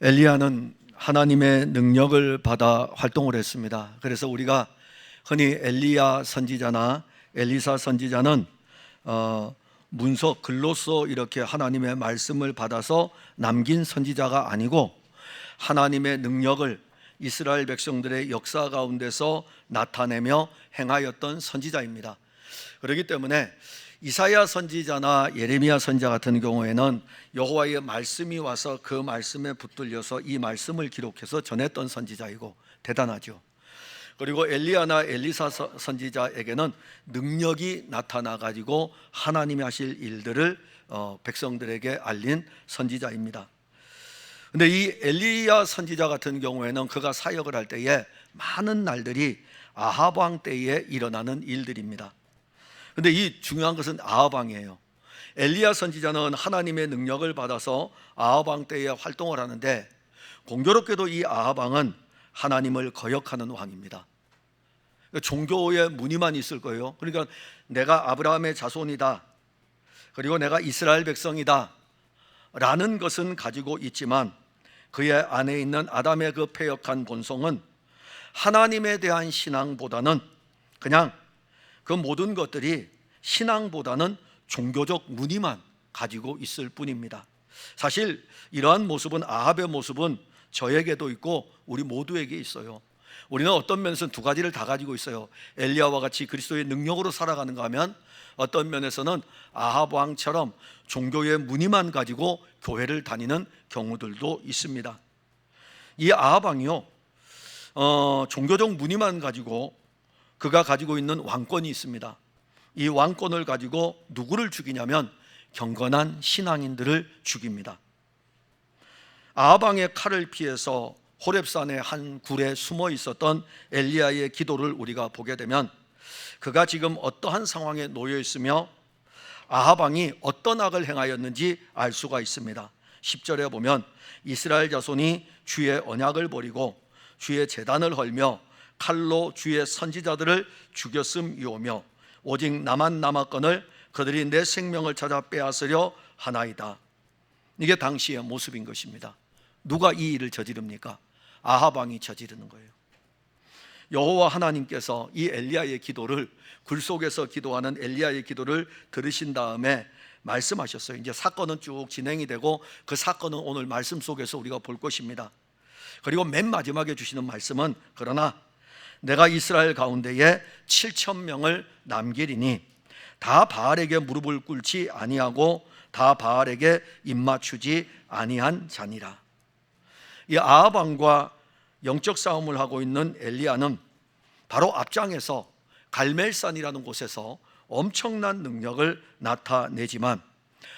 엘리야는 하나님의 능력을 받아 활동을 했습니다. 그래서 우리가 흔히 엘리야 선지자나 엘리사 선지자는 문서 글로써 이렇게 하나님의 말씀을 받아서 남긴 선지자가 아니고 하나님의 능력을 이스라엘 백성들의 역사 가운데서 나타내며 행하였던 선지자입니다. 그렇기 때문에 이사야 선지자나 예레미야 선지자 같은 경우에는 여호와의 말씀이 와서 그 말씀에 붙들려서 이 말씀을 기록해서 전했던 선지자이고 대단하죠. 그리고 엘리야나 엘리사 선지자에게는 능력이 나타나 가지고 하나님이 하실 일들을 백성들에게 알린 선지자입니다. 근데 이 엘리야 선지자 같은 경우에는 그가 사역을 할 때에 많은 날들이 아합 왕 때에 일어나는 일들입니다. 근데 이 중요한 것은 아합 왕이에요. 엘리야 선지자는 하나님의 능력을 받아서 아합 왕 때에 활동을 하는데, 공교롭게도 이 아합 왕은 하나님을 거역하는 왕입니다. 종교의 무늬만 있을 거예요. 그러니까 내가 아브라함의 자손이다, 그리고 내가 이스라엘 백성이다 라는 것은 가지고 있지만 그의 안에 있는 아담의 그 패역한 본성은 하나님에 대한 신앙보다는 그냥 그 모든 것들이 신앙보다는 종교적 무늬만 가지고 있을 뿐입니다. 사실 이러한 모습은, 아합의 모습은 저에게도 있고 우리 모두에게 있어요. 우리는 어떤 면에서는 두 가지를 다 가지고 있어요. 엘리야와 같이 그리스도의 능력으로 살아가는가 하면, 어떤 면에서는 아합 왕처럼 종교의 무늬만 가지고 교회를 다니는 경우들도 있습니다. 이 아합 왕이요, 종교적 무늬만 가지고 그가 가지고 있는 왕권이 있습니다. 이 왕권을 가지고 누구를 죽이냐면 경건한 신앙인들을 죽입니다. 아합 왕의 칼을 피해서 호렙산의 한 굴에 숨어 있었던 엘리야의 기도를 우리가 보게 되면, 그가 지금 어떠한 상황에 놓여 있으며 아합 왕이 어떤 악을 행하였는지 알 수가 있습니다. 10절에 보면 이스라엘 자손이 주의 언약을 버리고 주의 제단을 헐며 칼로 주의 선지자들을 죽였음이오며 오직 나만 남았거늘 그들이 내 생명을 찾아 빼앗으려 하나이다. 이게 당시의 모습인 것입니다. 누가 이 일을 저지릅니까? 아합 왕이 저지르는 거예요. 여호와 하나님께서 이 엘리야의 기도를, 굴 속에서 기도하는 엘리야의 기도를 들으신 다음에 말씀하셨어요. 이제 사건은 쭉 진행이 되고 그 사건은 오늘 말씀 속에서 우리가 볼 것입니다. 그리고 맨 마지막에 주시는 말씀은, 그러나 내가 이스라엘 가운데에 7,000명을 남기리니 다 바알에게 무릎을 꿇지 아니하고 다 바알에게 입맞추지 아니한 자니라. 이 아합 왕과 영적 싸움을 하고 있는 엘리야는 바로 앞장에서 갈멜산이라는 곳에서 엄청난 능력을 나타내지만,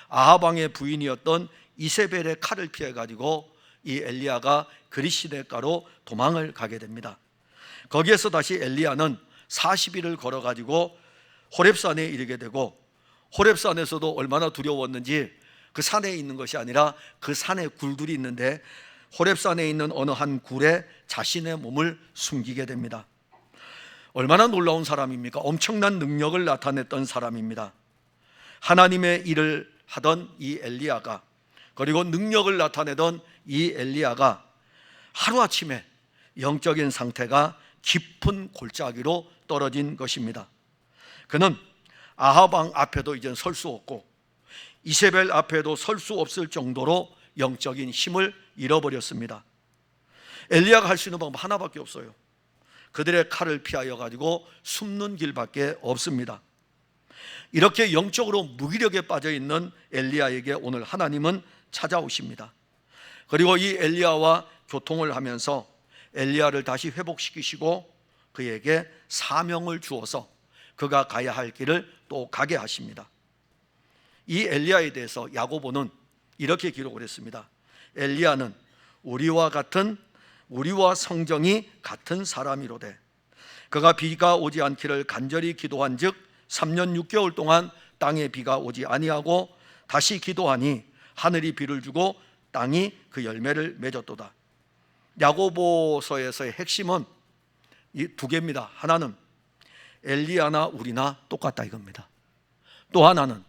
아합 왕의 부인이었던 이세벨의 칼을 피해 가지고 이 엘리야가 그리시네가로 도망을 가게 됩니다. 거기에서 다시 엘리야는 40일을 걸어 가지고 호렙산에 이르게 되고, 호렙산에서도 얼마나 두려웠는지 그 산에 있는 것이 아니라 그 산에 굴들이 있는데 호렙산에 있는 어느 한 굴에 자신의 몸을 숨기게 됩니다. 얼마나 놀라운 사람입니까? 엄청난 능력을 나타냈던 사람입니다. 하나님의 일을 하던 이 엘리야가, 그리고 능력을 나타내던 이 엘리야가 하루아침에 영적인 상태가 깊은 골짜기로 떨어진 것입니다. 그는 아합 왕 앞에도 이젠 설 수 없고 이세벨 앞에도 설 수 없을 정도로 영적인 힘을 잃어버렸습니다. 엘리야가 할 수 있는 방법 하나밖에 없어요. 그들의 칼을 피하여 가지고 숨는 길밖에 없습니다. 이렇게 영적으로 무기력에 빠져 있는 엘리야에게 오늘 하나님은 찾아오십니다. 그리고 이 엘리야와 교통을 하면서 엘리야를 다시 회복시키시고 그에게 사명을 주어서 그가 가야 할 길을 또 가게 하십니다. 이 엘리야에 대해서 야고보는 이렇게 기록을 했습니다. 엘리야는 우리와 성정이 같은 사람이로되 그가 비가 오지 않기를 간절히 기도한즉 3년 6개월 동안 땅에 비가 오지 아니하고 다시 기도하니 하늘이 비를 주고 땅이 그 열매를 맺었도다. 야고보서에서의 핵심은 이 두 개입니다. 하나는 엘리야나 우리나 똑같다 이겁니다. 또 하나는,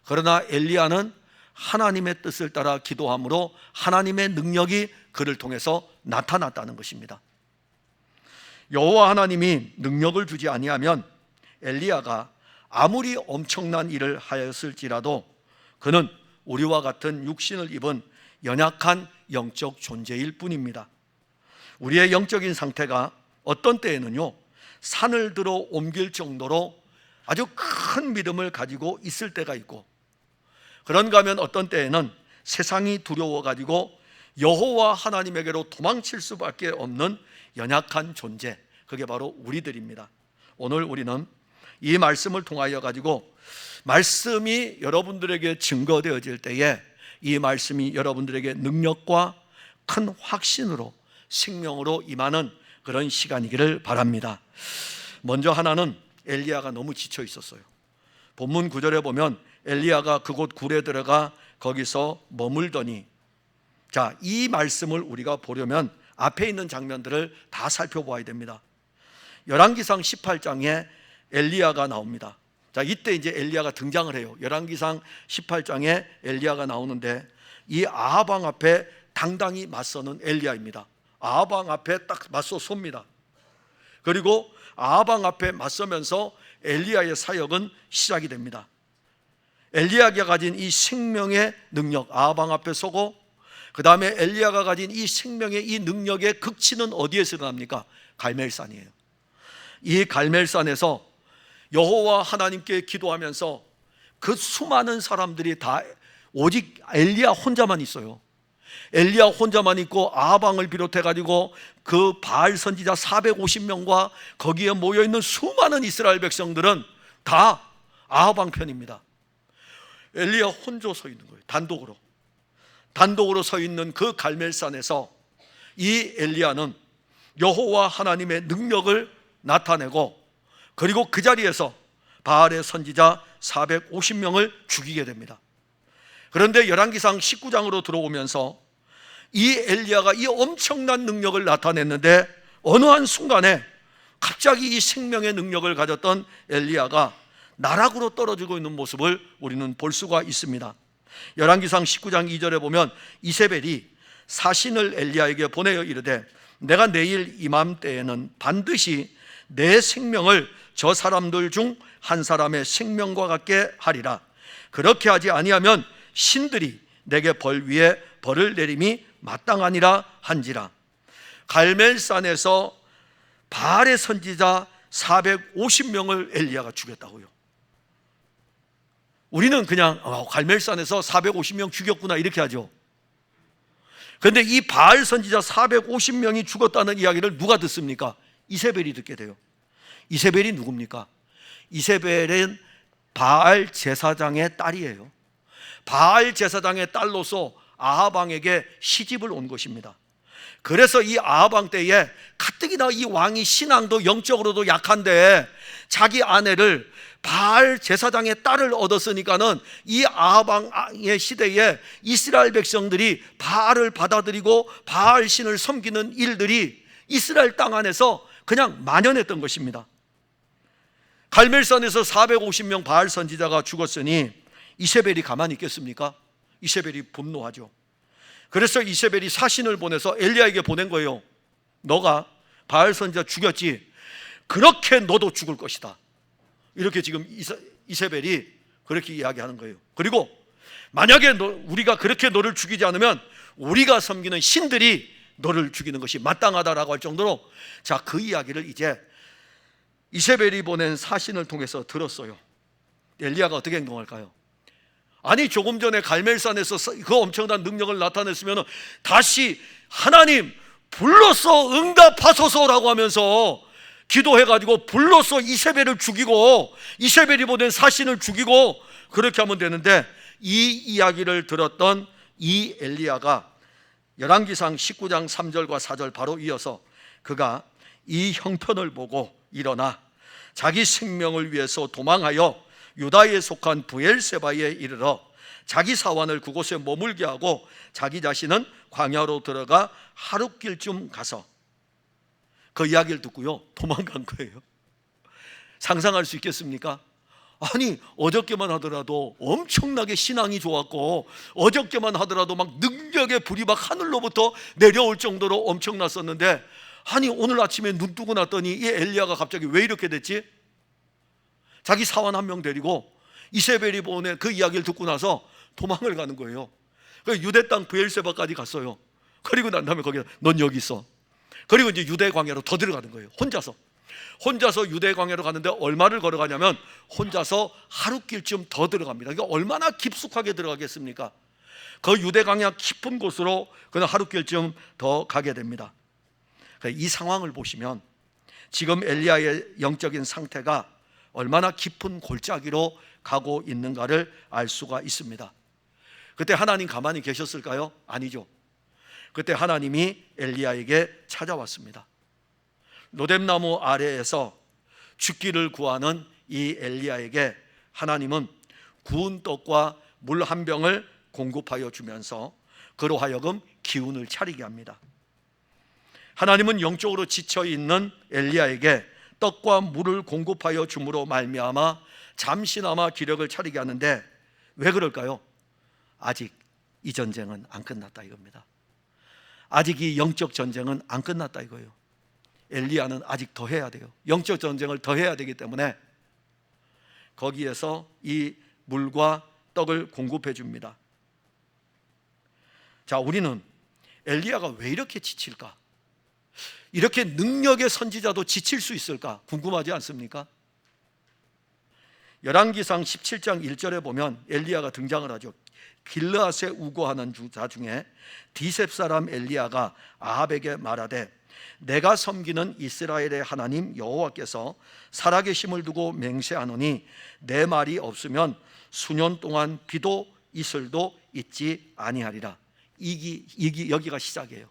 그러나 엘리야는 하나님의 뜻을 따라 기도함으로 하나님의 능력이 그를 통해서 나타났다는 것입니다. 여호와 하나님이 능력을 주지 아니하면 엘리야가 아무리 엄청난 일을 하였을지라도 그는 우리와 같은 육신을 입은 연약한 영적 존재일 뿐입니다. 우리의 영적인 상태가 어떤 때에는요, 산을 들어 옮길 정도로 아주 큰 믿음을 가지고 있을 때가 있고, 그런가 하면 어떤 때에는 세상이 두려워가지고 여호와 하나님에게로 도망칠 수밖에 없는 연약한 존재, 그게 바로 우리들입니다. 오늘 우리는 이 말씀을 통하여 가지고 말씀이 여러분들에게 증거되어질 때에 이 말씀이 여러분들에게 능력과 큰 확신으로 생명으로 임하는 그런 시간이기를 바랍니다. 먼저 하나는 엘리야가 너무 지쳐 있었어요. 본문 9절에 보면 엘리야가 그곳 굴에 들어가 거기서 머물더니, 자, 이 말씀을 우리가 보려면 앞에 있는 장면들을 다 살펴보아야 됩니다. 열왕기상 18장에 엘리야가 나옵니다. 자, 이때 이제 엘리야가 등장을 해요. 열왕기상 18장에 엘리야가 나오는데 이 아합 왕 앞에 당당히 맞서는 엘리야입니다. 아합 왕 앞에 딱 맞서 섭니다. 그리고 아합 왕 앞에 맞서면서 엘리야의 사역은 시작이 됩니다. 엘리야가 가진 이 생명의 능력, 아합 왕 앞에 서고, 그 다음에 엘리야가 가진 이 생명의 이 능력의 극치는 어디에서 일어납니까? 갈멜산이에요. 이 갈멜산에서 여호와 하나님께 기도하면서 그 수많은 사람들이 다 오직 엘리야 혼자만 있어요. 엘리야 혼자만 있고 아합 왕을 비롯해 가지고 그 바알 선지자 450명과 거기에 모여 있는 수많은 이스라엘 백성들은 다 아합 왕 편입니다. 엘리야 혼자 서 있는 거예요. 단독으로 서 있는 그 갈멜산에서 이 엘리야는 여호와 하나님의 능력을 나타내고, 그리고 그 자리에서 바알의 선지자 450명을 죽이게 됩니다. 그런데 열왕기상 19장으로 들어오면서 이 엘리야가 이 엄청난 능력을 나타냈는데 어느 한 순간에 갑자기 이 생명의 능력을 가졌던 엘리야가 나락으로 떨어지고 있는 모습을 우리는 볼 수가 있습니다. 열왕기상 19장 2절에 보면 이세벨이 사신을 엘리야에게 보내어 이르되 내가 내일 이맘때에는 반드시 내 생명을 저 사람들 중 한 사람의 생명과 같게 하리라. 그렇게 하지 아니하면 신들이 내게 벌 위에 벌을 내림이 마땅하니라 한지라. 갈멜산에서 바알의 선지자 450명을 엘리야가 죽였다고요. 우리는 그냥 갈멜산에서 450명 죽였구나 이렇게 하죠. 그런데 이 바알 선지자 450명이 죽었다는 이야기를 누가 듣습니까? 이세벨이 듣게 돼요. 이세벨이 누굽니까? 이세벨은 바알 제사장의 딸이에요. 바알 제사장의 딸로서 아합 왕에게 시집을 온 것입니다. 그래서 이 아합 왕 때에 가뜩이나 이 왕이 신앙도 영적으로도 약한데 자기 아내를 바알 제사장의 딸을 얻었으니까는 이 아합 왕의 시대에 이스라엘 백성들이 바알을 받아들이고 바알 신을 섬기는 일들이 이스라엘 땅 안에서 그냥 만연했던 것입니다. 갈멜산에서 450명 바알 선지자가 죽었으니 이세벨이 가만히 있겠습니까? 이세벨이 분노하죠. 그래서 이세벨이 사신을 보내서 엘리야에게 보낸 거예요. 너가 바알 선지자 죽였지? 그렇게 너도 죽을 것이다. 이렇게 지금 이세벨이 그렇게 이야기하는 거예요. 그리고 만약에 우리가 그렇게 너를 죽이지 않으면 우리가 섬기는 신들이 너를 죽이는 것이 마땅하다라고 할 정도로, 자, 그 이야기를 이제 이세벨이 보낸 사신을 통해서 들었어요. 엘리야가 어떻게 행동할까요? 아니, 조금 전에 갈멜산에서 그 엄청난 능력을 나타냈으면 다시 하나님 불로써 응답하소서라고 하면서 기도해가지고 불로써 이세벨을 죽이고 이세벨이 보낸 사신을 죽이고 그렇게 하면 되는데, 이 이야기를 들었던 이 엘리야가 열왕기상 19장 3절과 4절 바로 이어서 그가 이 형편을 보고 일어나 자기 생명을 위해서 도망하여 유다에 속한 브엘세바에 이르러 자기 사환을 그곳에 머물게 하고 자기 자신은 광야로 들어가 하룻길쯤 가서, 그 이야기를 듣고요 도망간 거예요. 상상할 수 있겠습니까? 아니 어저께만 하더라도 엄청나게 신앙이 좋았고, 어저께만 하더라도 막 능력의 불이 막 하늘로부터 내려올 정도로 엄청났었는데, 아니 오늘 아침에 눈 뜨고 났더니 이 엘리야가 갑자기 왜 이렇게 됐지? 자기 사원 한 명 데리고 이세벨이 보낸 그 이야기를 듣고 나서 도망을 가는 거예요. 유대 땅 브엘세바까지 갔어요. 그리고 난 다음에 거기서 넌 여기 있어. 그리고 이제 유대 광야로 더 들어가는 거예요. 혼자서 유대 광야로 가는데 얼마를 걸어가냐면 혼자서 하루길쯤 더 들어갑니다. 그러니까 얼마나 깊숙하게 들어가겠습니까? 그 유대 광야 깊은 곳으로 그냥 하루길쯤 더 가게 됩니다. 이 상황을 보시면 지금 엘리야의 영적인 상태가 얼마나 깊은 골짜기로 가고 있는가를 알 수가 있습니다. 그때 하나님 가만히 계셨을까요? 아니죠. 그때 하나님이 엘리야에게 찾아왔습니다. 로뎀나무 아래에서 죽기를 구하는 이 엘리야에게 하나님은 구운 떡과 물 한 병을 공급하여 주면서 그로 하여금 기운을 차리게 합니다. 하나님은 영적으로 지쳐있는 엘리야에게 떡과 물을 공급하여 줌으로 말미암아 잠시나마 기력을 차리게 하는데, 왜 그럴까요? 아직 이 전쟁은 안 끝났다 이겁니다. 아직 이 영적 전쟁은 안 끝났다 이거예요. 엘리야는 아직 더 해야 돼요. 영적 전쟁을 더 해야 되기 때문에 거기에서 이 물과 떡을 공급해 줍니다. 자, 우리는 엘리야가 왜 이렇게 지칠까? 이렇게 능력의 선지자도 지칠 수 있을까? 궁금하지 않습니까? 열왕기상 17장 1절에 보면 엘리야가 등장을 하죠. 길르앗에 우거하는 자 중에 디셉 사람 엘리야가 아합에게 말하되, 내가 섬기는 이스라엘의 하나님 여호와께서 살아계심을 두고 맹세하노니 내 말이 없으면 수년 동안 비도 이슬도 있지 아니하리라. 여기가 시작이에요.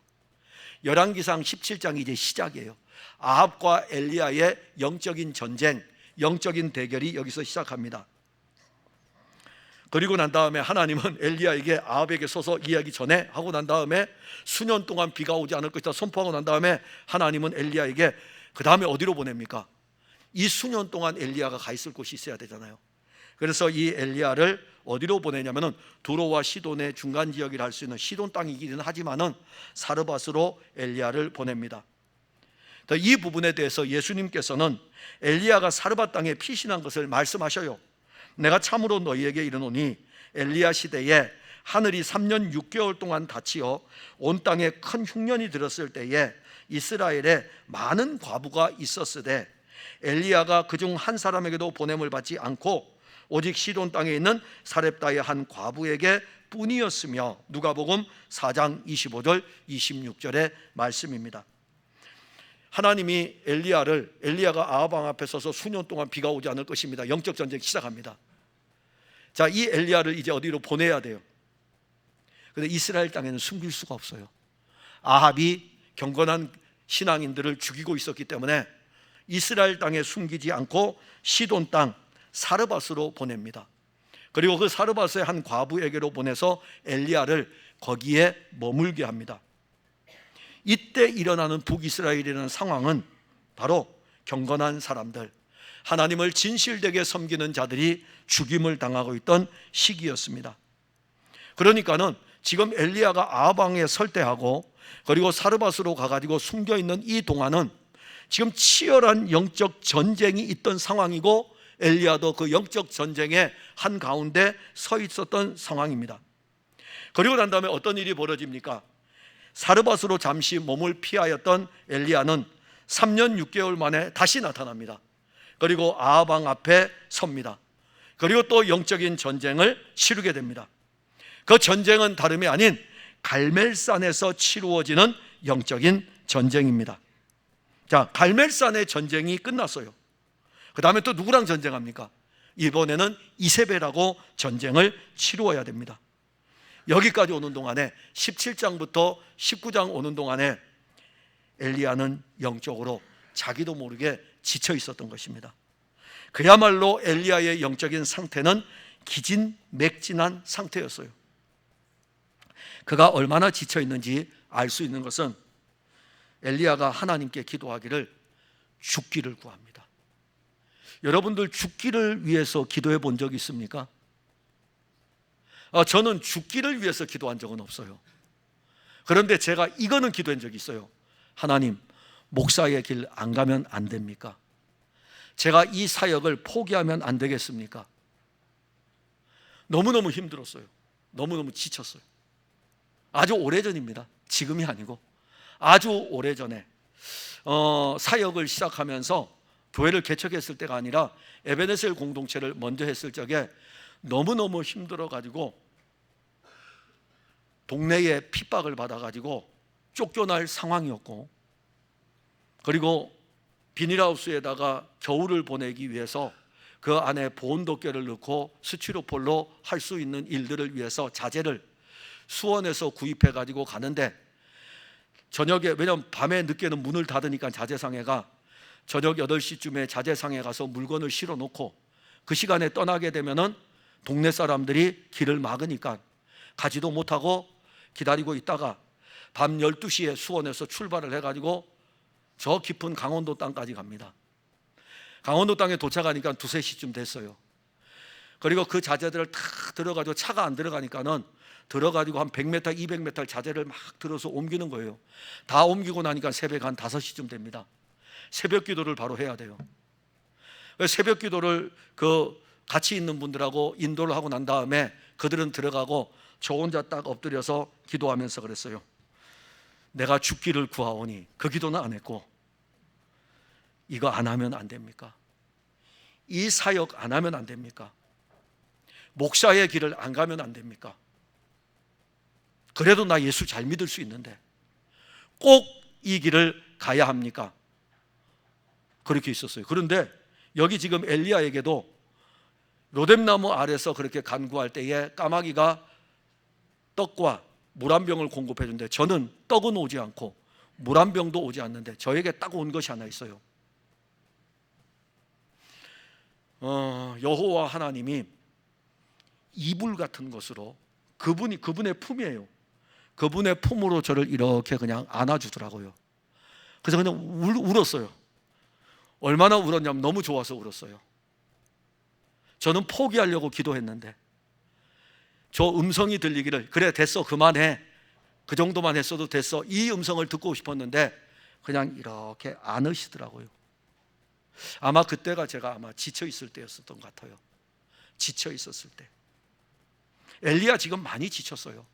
열왕기상 17장이 이제 시작이에요. 아합과 엘리야의 영적인 전쟁, 영적인 대결이 여기서 시작합니다. 그리고 난 다음에 하나님은 엘리야에게 아합에게 서서 이야기 전에 하고 난 다음에 수년 동안 비가 오지 않을 것이다 선포하고 난 다음에 하나님은 엘리야에게 그 다음에 어디로 보냅니까? 이 수년 동안 엘리야가 가 있을 곳이 있어야 되잖아요. 그래서 이 엘리야를 어디로 보내냐면은 두로와 시돈의 중간 지역이라 할 수 있는 시돈 땅이기는 하지만은 사르밧으로 엘리야를 보냅니다. 이 부분에 대해서 예수님께서는 엘리야가 사르밧 땅에 피신한 것을 말씀하셔요. 내가 참으로 너희에게 이르노니 엘리야 시대에 하늘이 3년 6개월 동안 닫히어 온 땅에 큰 흉년이 들었을 때에 이스라엘에 많은 과부가 있었으되 엘리야가 그중 한 사람에게도 보냄을 받지 않고 오직 시돈 땅에 있는 사렙다의 한 과부에게 뿐이었으며, 누가복음 4장 25절 26절의 말씀입니다. 하나님이 엘리야가 아합 왕 앞에 서서 수년 동안 비가 오지 않을 것입니다. 영적 전쟁이 시작합니다. 자, 이 엘리야를 이제 어디로 보내야 돼요? 그런데 이스라엘 땅에는 숨길 수가 없어요. 아합이 경건한 신앙인들을 죽이고 있었기 때문에 이스라엘 땅에 숨기지 않고 시돈 땅 사르밧으로 보냅니다. 그리고 그 사르밧의 한 과부에게로 보내서 엘리야를 거기에 머물게 합니다. 이때 일어나는 북이스라엘이라는 상황은 바로 경건한 사람들, 하나님을 진실되게 섬기는 자들이 죽임을 당하고 있던 시기였습니다. 그러니까는 지금 엘리야가 아합 왕에 설대하고 그리고 사르밧으로 가가지고 숨겨있는 이 동안은 지금 치열한 영적 전쟁이 있던 상황이고, 엘리야도 그 영적 전쟁의 한가운데 서 있었던 상황입니다. 그리고 난 다음에 어떤 일이 벌어집니까? 사르밧으로 잠시 몸을 피하였던 엘리야는 3년 6개월 만에 다시 나타납니다. 그리고 아합 왕 앞에 섭니다. 그리고 또 영적인 전쟁을 치르게 됩니다. 그 전쟁은 다름이 아닌 갈멜산에서 치루어지는 영적인 전쟁입니다. 자, 갈멜산의 전쟁이 끝났어요. 그 다음에 또 누구랑 전쟁합니까? 이번에는 이세벨하고 전쟁을 치루어야 됩니다. 여기까지 오는 동안에 17장부터 19장 오는 동안에 엘리야는 영적으로 자기도 모르게 지쳐 있었던 것입니다. 그야말로 엘리야의 영적인 상태는 기진맥진한 상태였어요. 그가 얼마나 지쳐 있는지 알 수 있는 것은 엘리야가 하나님께 기도하기를 죽기를 구합니다. 여러분들 죽기를 위해서 기도해 본 적 있습니까? 저는 죽기를 위해서 기도한 적은 없어요. 그런데 제가 이거는 기도한 적이 있어요. 하나님, 목사의 길 안 가면 안 됩니까? 제가 이 사역을 포기하면 안 되겠습니까? 너무너무 힘들었어요. 너무너무 지쳤어요. 아주 오래전입니다. 지금이 아니고 아주 오래전에 사역을 시작하면서 교회를 개척했을 때가 아니라 에베네셀 공동체를 먼저 했을 적에 너무너무 힘들어가지고 동네에 핍박을 받아가지고 쫓겨날 상황이었고, 그리고 비닐하우스에다가 겨울을 보내기 위해서 그 안에 보온도깨를 넣고 스티로폴로 할 수 있는 일들을 위해서 자재를 수원에서 구입해 가지고 가는데, 저녁에, 왜냐하면 밤에 늦게는 문을 닫으니까 자재상해가 저녁 8시쯤에 자재상에 가서 물건을 실어 놓고 그 시간에 떠나게 되면은 동네 사람들이 길을 막으니까 가지도 못하고 기다리고 있다가 밤 12시에 수원에서 출발을 해가지고 저 깊은 강원도 땅까지 갑니다. 강원도 땅에 도착하니까 2, 3시쯤 됐어요. 그리고 그 자재들을 탁 들어가지고 차가 안 들어가니까는 들어가지고 한 100m, 200m 자재를 막 들어서 옮기는 거예요. 다 옮기고 나니까 새벽 한 5시쯤 됩니다. 새벽 기도를 바로 해야 돼요. 새벽 기도를 같이 있는 분들하고 인도를 하고 난 다음에 그들은 들어가고 저 혼자 딱 엎드려서 기도하면서 그랬어요. 내가 죽기를 구하오니, 그 기도는 안 했고, 이거 안 하면 안 됩니까? 이 사역 안 하면 안 됩니까? 목사의 길을 안 가면 안 됩니까? 그래도 나 예수 잘 믿을 수 있는데 꼭 이 길을 가야 합니까? 그렇게 있었어요. 그런데 여기 지금 엘리야에게도 로뎀나무 아래서 그렇게 간구할 때에 까마귀가 떡과 물 한 병을 공급해 주는데, 저는 떡은 오지 않고 물 한 병도 오지 않는데 저에게 딱 온 것이 하나 있어요. 여호와 하나님이 이불 같은 것으로, 그분의 품이에요. 그분의 품으로 저를 이렇게 그냥 안아주더라고요. 그래서 그냥 울었어요. 얼마나 울었냐면 너무 좋아서 울었어요. 저는 포기하려고 기도했는데 저 음성이 들리기를, 그래 됐어, 그만해, 그 정도만 했어도 됐어, 이 음성을 듣고 싶었는데 그냥 이렇게 안으시더라고요. 아마 그때가 제가 지쳐 있을 때였었던 것 같아요. 지쳐 있었을 때. 엘리야 지금 많이 지쳤어요.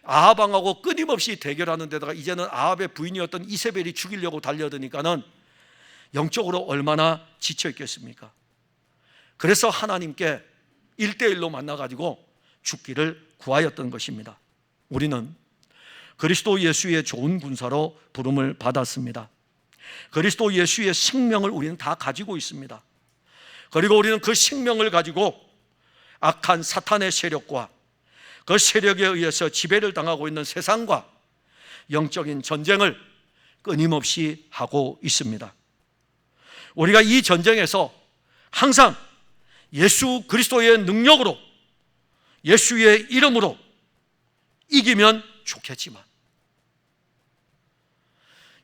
아합왕하고 끊임없이 대결하는 데다가 이제는 아합의 부인이었던 이세벨이 죽이려고 달려드니까는 영적으로 얼마나 지쳐 있겠습니까? 그래서 하나님께 1대1로 만나가지고 죽기를 구하였던 것입니다. 우리는 그리스도 예수의 좋은 군사로 부름을 받았습니다. 그리스도 예수의 생명을 우리는 다 가지고 있습니다. 그리고 우리는 그 생명을 가지고 악한 사탄의 세력과 그 세력에 의해서 지배를 당하고 있는 세상과 영적인 전쟁을 끊임없이 하고 있습니다. 우리가 이 전쟁에서 항상 예수 그리스도의 능력으로, 예수의 이름으로 이기면 좋겠지만,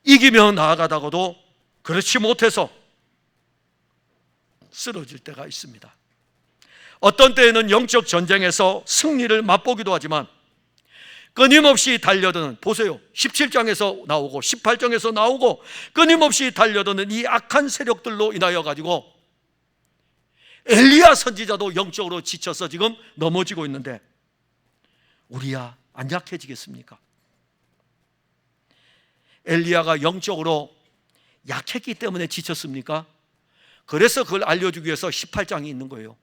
이기며 나아가다가도 그렇지 못해서 쓰러질 때가 있습니다. 어떤 때에는 영적 전쟁에서 승리를 맛보기도 하지만 끊임없이 달려드는, 보세요, 17장에서 나오고 18장에서 나오고 끊임없이 달려드는 이 악한 세력들로 인하여 가지고 엘리야 선지자도 영적으로 지쳐서 지금 넘어지고 있는데 우리야 안 약해지겠습니까? 엘리야가 영적으로 약했기 때문에 지쳤습니까? 그래서 그걸 알려주기 위해서 18장이 있는 거예요.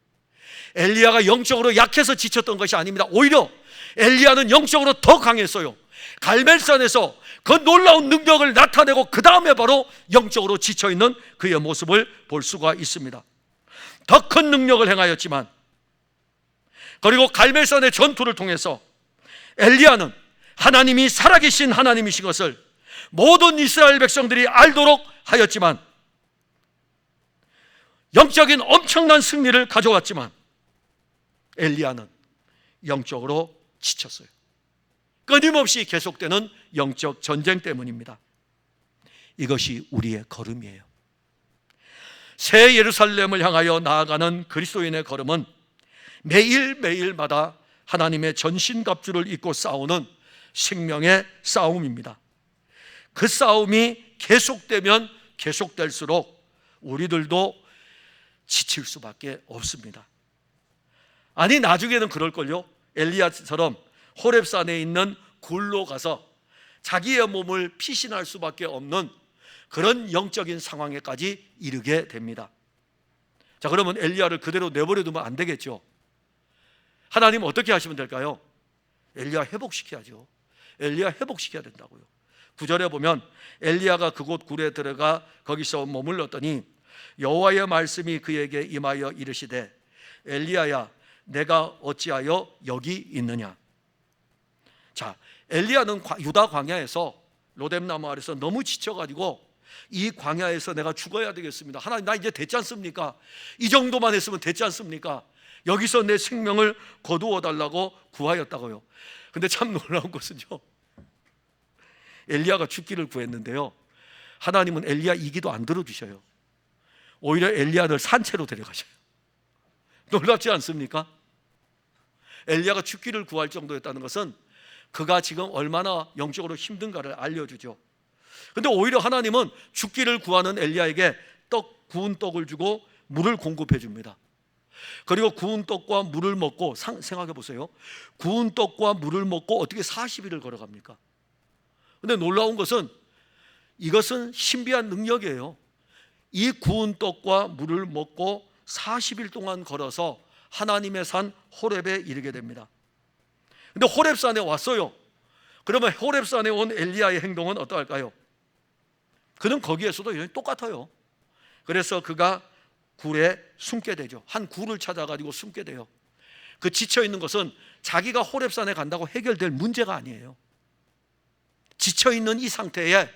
엘리야가 영적으로 약해서 지쳤던 것이 아닙니다. 오히려 엘리야는 영적으로 더 강했어요. 갈멜산에서 그 놀라운 능력을 나타내고 그 다음에 바로 영적으로 지쳐있는 그의 모습을 볼 수가 있습니다. 더 큰 능력을 행하였지만, 그리고 갈멜산의 전투를 통해서 엘리야는 하나님이 살아계신 하나님이신 것을 모든 이스라엘 백성들이 알도록 하였지만, 영적인 엄청난 승리를 가져왔지만 엘리야는 영적으로 지쳤어요. 끊임없이 계속되는 영적 전쟁 때문입니다. 이것이 우리의 걸음이에요. 새 예루살렘을 향하여 나아가는 그리스도인의 걸음은 매일매일마다 하나님의 전신갑주를 입고 싸우는 생명의 싸움입니다. 그 싸움이 계속되면 계속될수록 우리들도 지칠 수밖에 없습니다. 아니, 나중에는 그럴걸요. 엘리야처럼 호렙산에 있는 굴로 가서 자기의 몸을 피신할 수밖에 없는 그런 영적인 상황에까지 이르게 됩니다. 자, 그러면 엘리야를 그대로 내버려 두면 안 되겠죠. 하나님 어떻게 하시면 될까요? 엘리야 회복시켜야죠. 엘리야 회복시켜야 된다고요. 9절에 보면 엘리야가 그곳 굴에 들어가 거기서 머물렀더니 여호와의 말씀이 그에게 임하여 이르시되 엘리야야, 내가 어찌하여 여기 있느냐. 자, 엘리야는 유다 광야에서 로뎀나무 아래서 너무 지쳐가지고 이 광야에서 내가 죽어야 되겠습니다. 하나님, 나 이제 됐지 않습니까? 이 정도만 했으면 됐지 않습니까? 여기서 내 생명을 거두어 달라고 구하였다고요. 근데 참 놀라운 것은요, 엘리야가 죽기를 구했는데요, 하나님은 엘리야 이 기도 안 들어주셔요. 오히려 엘리야를 산채로 데려가셔요. 놀랍지 않습니까? 엘리야가 죽기를 구할 정도였다는 것은 그가 지금 얼마나 영적으로 힘든가를 알려주죠. 근데 오히려 하나님은 죽기를 구하는 엘리야에게 구운 떡을 주고 물을 공급해 줍니다. 그리고 구운 떡과 물을 먹고, 생각해 보세요. 구운 떡과 물을 먹고 어떻게 40일을 걸어갑니까? 근데 놀라운 것은 이것은 신비한 능력이에요. 이 구운 떡과 물을 먹고 40일 동안 걸어서 하나님의 산 호렙에 이르게 됩니다. 근데 호렙산에 왔어요. 그러면 호렙산에 온 엘리야의 행동은 어떠할까요? 그는 거기에서도 똑같아요. 그래서 그가 굴에 숨게 되죠. 한 굴을 찾아가지고 숨게 돼요. 그 지쳐있는 것은 자기가 호렙산에 간다고 해결될 문제가 아니에요. 지쳐있는 이 상태에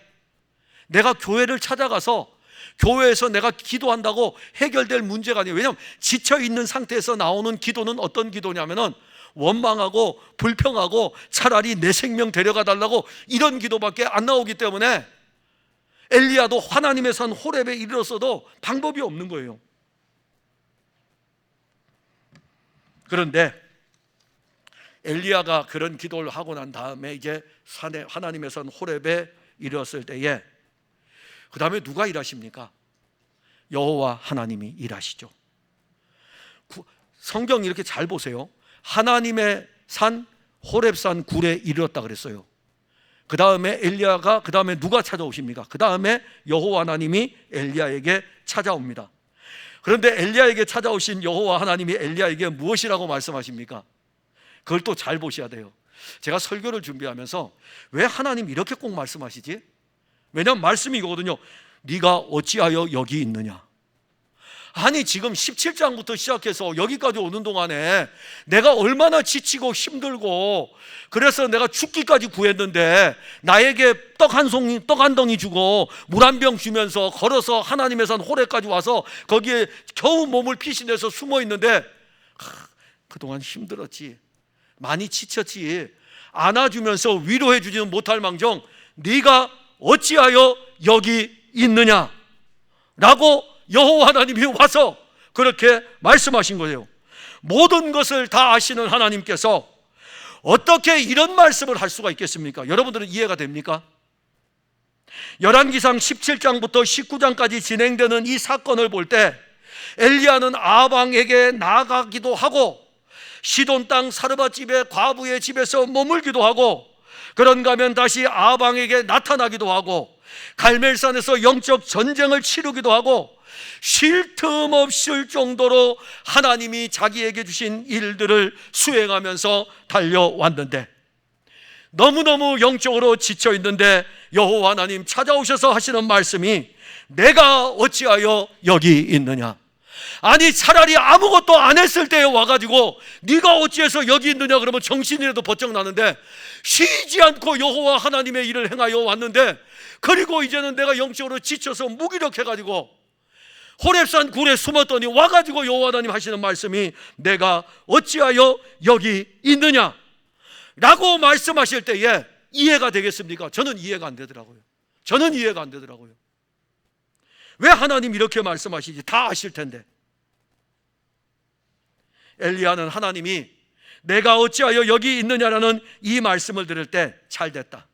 내가 교회를 찾아가서 교회에서 내가 기도한다고 해결될 문제가 아니에요. 왜냐하면 지쳐있는 상태에서 나오는 기도는 어떤 기도냐면은 원망하고 불평하고 차라리 내 생명 데려가 달라고 이런 기도밖에 안 나오기 때문에 엘리야도 하나님의 산 호렙에 이르렀어도 방법이 없는 거예요. 그런데 엘리야가 그런 기도를 하고 난 다음에 이제 하나님의 산 호렙에 이르렀을 때에 그 다음에 누가 일하십니까? 여호와 하나님이 일하시죠. 성경 이렇게 잘 보세요. 하나님의 산 호렙산 굴에 이르렀다 그랬어요. 그 다음에 엘리야가, 그 다음에 누가 찾아오십니까? 그 다음에 여호와 하나님이 엘리야에게 찾아옵니다. 그런데 엘리야에게 찾아오신 여호와 하나님이 엘리야에게 무엇이라고 말씀하십니까? 그걸 또 잘 보셔야 돼요. 제가 설교를 준비하면서 왜 하나님 이렇게 꼭 말씀하시지? 왜냐하면 말씀이 이거거든요. 네가 어찌하여 여기 있느냐. 아니, 지금 17장부터 시작해서 여기까지 오는 동안에 내가 얼마나 지치고 힘들고 그래서 내가 죽기까지 구했는데 나에게 떡 한 덩이 주고 물 한 병 주면서 걸어서 하나님의 산 호렙까지 와서 거기에 겨우 몸을 피신해서 숨어 있는데 그동안 힘들었지, 많이 지쳤지, 안아주면서 위로해 주지는 못할 망정 네가 어찌하여 여기 있느냐 라고 여호와 하나님이 와서 그렇게 말씀하신 거예요. 모든 것을 다 아시는 하나님께서 어떻게 이런 말씀을 할 수가 있겠습니까? 여러분들은 이해가 됩니까? 열왕기상 17장부터 19장까지 진행되는 이 사건을 볼 때 엘리야는 아방에게 나가기도 하고 시돈 땅 사르밧 집의 과부의 집에서 머물기도 하고 그런가 하면 다시 아방에게 나타나기도 하고 갈멜산에서 영적 전쟁을 치르기도 하고 쉴 틈 없을 정도로 하나님이 자기에게 주신 일들을 수행하면서 달려왔는데 너무너무 영적으로 지쳐있는데 여호와 하나님 찾아오셔서 하시는 말씀이 내가 어찌하여 여기 있느냐. 아니, 차라리 아무것도 안 했을 때에 와가지고 네가 어찌해서 여기 있느냐 그러면 정신이라도 번쩍 나는데 쉬지 않고 여호와 하나님의 일을 행하여 왔는데 그리고 이제는 내가 영적으로 지쳐서 무기력해가지고 호렙산 굴에 숨었더니 와가지고 여호와 하나님 하시는 말씀이 내가 어찌하여 여기 있느냐 라고 말씀하실 때에 이해가 되겠습니까? 저는 이해가 안 되더라고요. 왜 하나님 이렇게 말씀하시지? 다 아실 텐데. 엘리야는 하나님이 내가 어찌하여 여기 있느냐라는 이 말씀을 들을 때 잘됐다,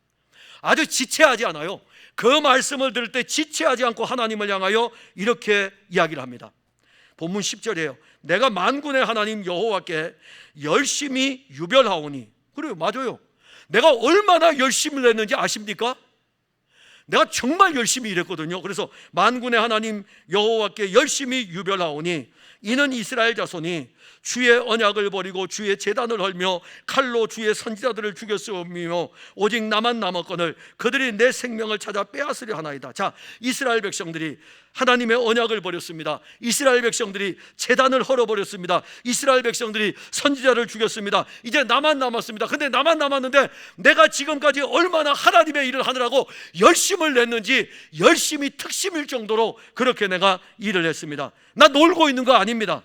아주 지체하지 않아요. 그 말씀을 들을 때 지체하지 않고 하나님을 향하여 이렇게 이야기를 합니다. 본문 10절이에요. 내가 만군의 하나님 여호와께 열심히 유별하오니. 그래요, 맞아요. 내가 얼마나 열심히 했는지 아십니까? 내가 정말 열심히 일했거든요. 그래서 만군의 하나님 여호와께 열심히 유별하오니 이는 이스라엘 자손이 주의 언약을 버리고 주의 제단을 헐며 칼로 주의 선지자들을 죽였으며 오직 나만 남았거늘 그들이 내 생명을 찾아 빼앗으려 하나이다. 자, 이스라엘 백성들이 하나님의 언약을 버렸습니다. 이스라엘 백성들이 제단을 헐어버렸습니다. 이스라엘 백성들이 선지자를 죽였습니다. 이제 나만 남았습니다. 근데 나만 남았는데 내가 지금까지 얼마나 하나님의 일을 하느라고 열심을 냈는지, 열심히 특심일 정도로 그렇게 내가 일을 했습니다. 나 놀고 있는 거 아닙니다.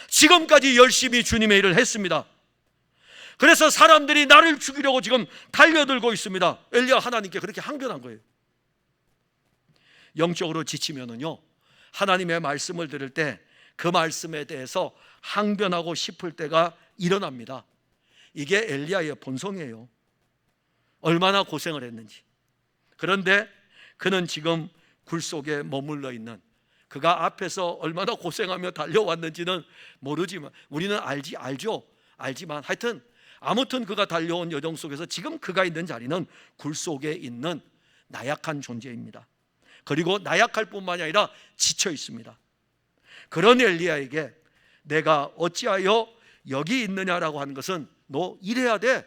지금까지 열심히 주님의 일을 했습니다. 그래서 사람들이 나를 죽이려고 지금 달려들고 있습니다. 엘리야 하나님께 그렇게 항변한 거예요. 영적으로 지치면은요, 하나님의 말씀을 들을 때 그 말씀에 대해서 항변하고 싶을 때가 일어납니다. 이게 엘리야의 본성이에요. 얼마나 고생을 했는지. 그런데 그는 지금 굴 속에 머물러 있는, 그가 앞에서 얼마나 고생하며 달려왔는지는 모르지만 우리는 알지만 하여튼 아무튼 그가 달려온 여정 속에서 지금 그가 있는 자리는 굴 속에 있는 나약한 존재입니다. 그리고 나약할 뿐만이 아니라 지쳐 있습니다. 그런 엘리야에게 내가 어찌하여 여기 있느냐라고 하는 것은 너 일해야 돼.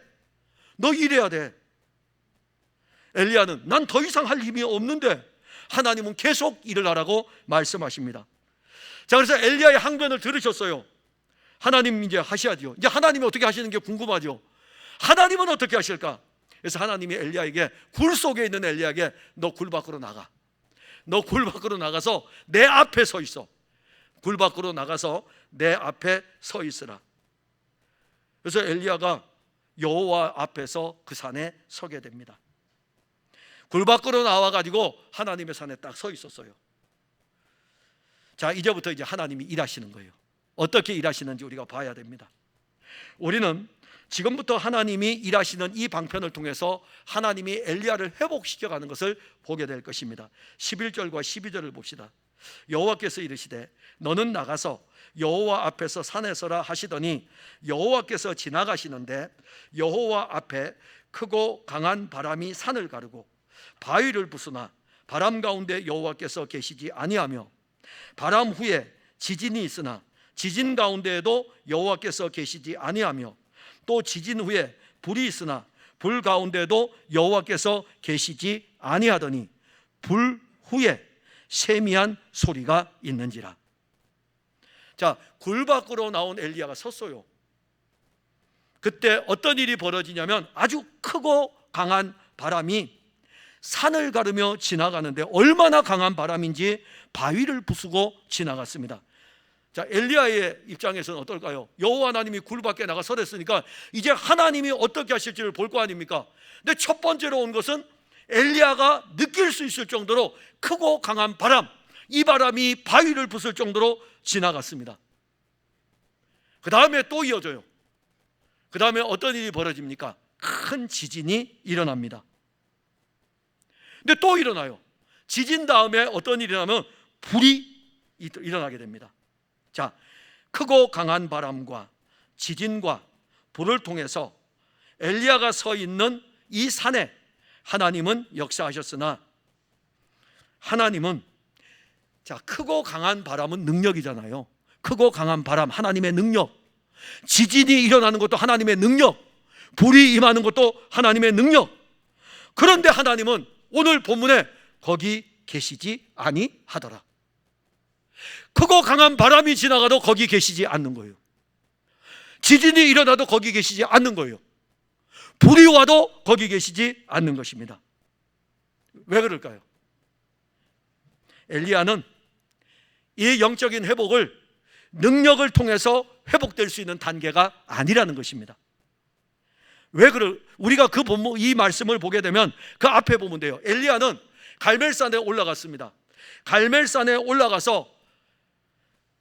너 일해야 돼. 엘리야는 난 더 이상 할 힘이 없는데 하나님은 계속 일을 하라고 말씀하십니다. 자, 그래서 엘리야의 항변을 들으셨어요. 하나님 이제 하셔야죠. 이제 하나님이 어떻게 하시는 게 궁금하죠. 하나님은 어떻게 하실까? 그래서 하나님이 엘리야에게, 굴 속에 있는 엘리야에게 너 굴 밖으로 나가. 너 굴 밖으로 나가서 내 앞에 서 있어. 굴 밖으로 나가서 내 앞에 서 있으라. 그래서 엘리야가 여호와 앞에서 그 산에 서게 됩니다. 굴 밖으로 나와가지고 하나님의 산에 딱 서 있었어요. 자, 이제부터 이제 하나님이 일하시는 거예요. 어떻게 일하시는지 우리가 봐야 됩니다. 우리는 지금부터 하나님이 일하시는 이 방편을 통해서 하나님이 엘리야를 회복시켜가는 것을 보게 될 것입니다. 11절과 12절을 봅시다. 여호와께서 이르시되 너는 나가서 여호와 앞에서 산에 서라 하시더니 여호와께서 지나가시는데 여호와 앞에 크고 강한 바람이 산을 가르고 바위를 부수나 바람 가운데 여호와께서 계시지 아니하며 바람 후에 지진이 있으나 지진 가운데에도 여호와께서 계시지 아니하며 또 지진 후에 불이 있으나 불 가운데도 여호와께서 계시지 아니하더니 불 후에 세미한 소리가 있는지라. 자, 굴 밖으로 나온 엘리야가 섰어요. 그때 어떤 일이 벌어지냐면 아주 크고 강한 바람이 산을 가르며 지나가는데, 얼마나 강한 바람인지 바위를 부수고 지나갔습니다. 자, 엘리야의 입장에서는 어떨까요? 여호와 하나님이 굴 밖에 나가 서랬으니까 이제 하나님이 어떻게 하실지를 볼 거 아닙니까? 근데 첫 번째로 온 것은 엘리야가 느낄 수 있을 정도로 크고 강한 바람, 이 바람이 바위를 부술 정도로 지나갔습니다. 그 다음에 또 이어져요. 그 다음에 어떤 일이 벌어집니까? 큰 지진이 일어납니다. 근데 또 일어나요. 지진 다음에 어떤 일이 일어나면 불이 일어나게 됩니다. 자, 크고 강한 바람과 지진과 불을 통해서 엘리야가 서 있는 이 산에 하나님은 역사하셨으나, 하나님은, 자, 크고 강한 바람은 능력이잖아요. 크고 강한 바람, 하나님의 능력. 지진이 일어나는 것도 하나님의 능력. 불이 임하는 것도 하나님의 능력. 그런데 하나님은 오늘 본문에 거기 계시지 아니하더라. 크고 강한 바람이 지나가도 거기 계시지 않는 거예요. 지진이 일어나도 거기 계시지 않는 거예요. 불이 와도 거기 계시지 않는 것입니다. 왜 그럴까요? 엘리야는 이 영적인 회복을 능력을 통해서 회복될 수 있는 단계가 아니라는 것입니다. 우리가 이 말씀을 보게 되면 그 앞에 보면 돼요. 엘리야는 갈멜산에 올라갔습니다. 갈멜산에 올라가서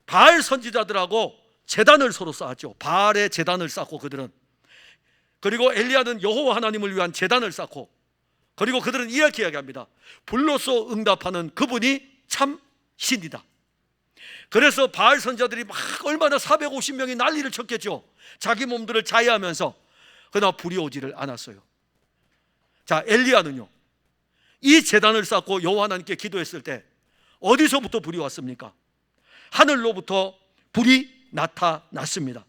바알 선지자들하고 제단을 서로 쌓았죠. 바알의 제단을 쌓고 그들은, 그리고 엘리야는 여호와 하나님을 위한 제단을 쌓고, 그리고 그들은 이렇게 이야기합니다. 불로써 응답하는 그분이 참 신이다. 그래서 바알 선지자들이 막 얼마나 450명이 난리를 쳤겠죠. 자기 몸들을 자해하면서. 그러나 불이 오지를 않았어요. 자, 엘리야는요, 이 제단을 쌓고 여호와 하나님께 기도했을 때 어디서부터 불이 왔습니까? 하늘로부터 불이 나타났습니다.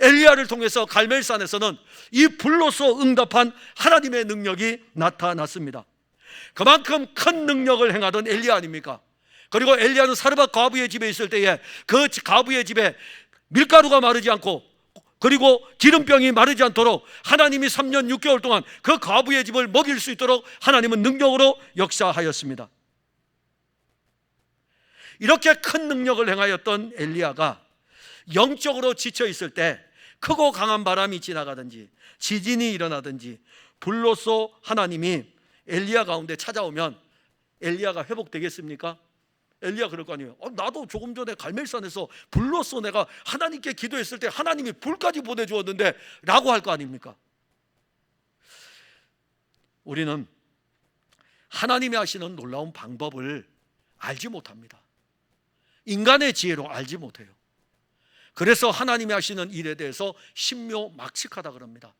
엘리야를 통해서 갈멜산에서는 이 불로서 응답한 하나님의 능력이 나타났습니다. 그만큼 큰 능력을 행하던 엘리야 아닙니까? 그리고 엘리야는 사르밧 과부의 집에 있을 때에 그 과부의 집에 밀가루가 마르지 않고, 그리고 기름병이 마르지 않도록 하나님이 3년 6개월 동안 그 과부의 집을 먹일 수 있도록 하나님은 능력으로 역사하였습니다. 이렇게 큰 능력을 행하였던 엘리야가 영적으로 지쳐 있을 때 크고 강한 바람이 지나가든지 지진이 일어나든지 불로써 하나님이 엘리야 가운데 찾아오면 엘리야가 회복되겠습니까? 엘리야 그럴 거 아니에요. 나도 조금 전에 갈멜산에서 불로써 내가 하나님께 기도했을 때 하나님이 불까지 보내주었는데 라고 할 거 아닙니까? 우리는 하나님이 하시는 놀라운 방법을 알지 못합니다. 인간의 지혜로 알지 못해요. 그래서 하나님이 하시는 일에 대해서 신묘막측하다 그럽니다.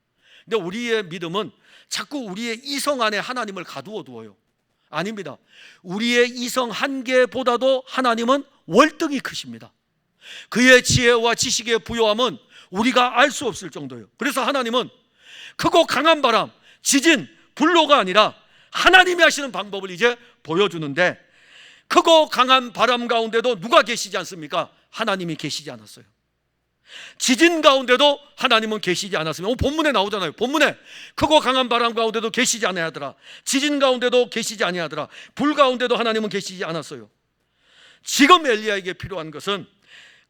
근데 우리의 믿음은 자꾸 우리의 이성 안에 하나님을 가두어 두어요. 아닙니다. 우리의 이성 한계보다도 하나님은 월등히 크십니다. 그의 지혜와 지식의 부요함은 우리가 알 수 없을 정도예요. 그래서 하나님은 크고 강한 바람, 지진, 불로가 아니라 하나님이 하시는 방법을 이제 보여주는데, 크고 강한 바람 가운데도 누가 계시지 않습니까? 하나님이 계시지 않았어요. 지진 가운데도 하나님은 계시지 않았으면, 본문에 나오잖아요. 본문에 크고 강한 바람 가운데도 계시지 아니하더라, 지진 가운데도 계시지 아니하더라, 불 가운데도 하나님은 계시지 않았어요. 지금 엘리야에게 필요한 것은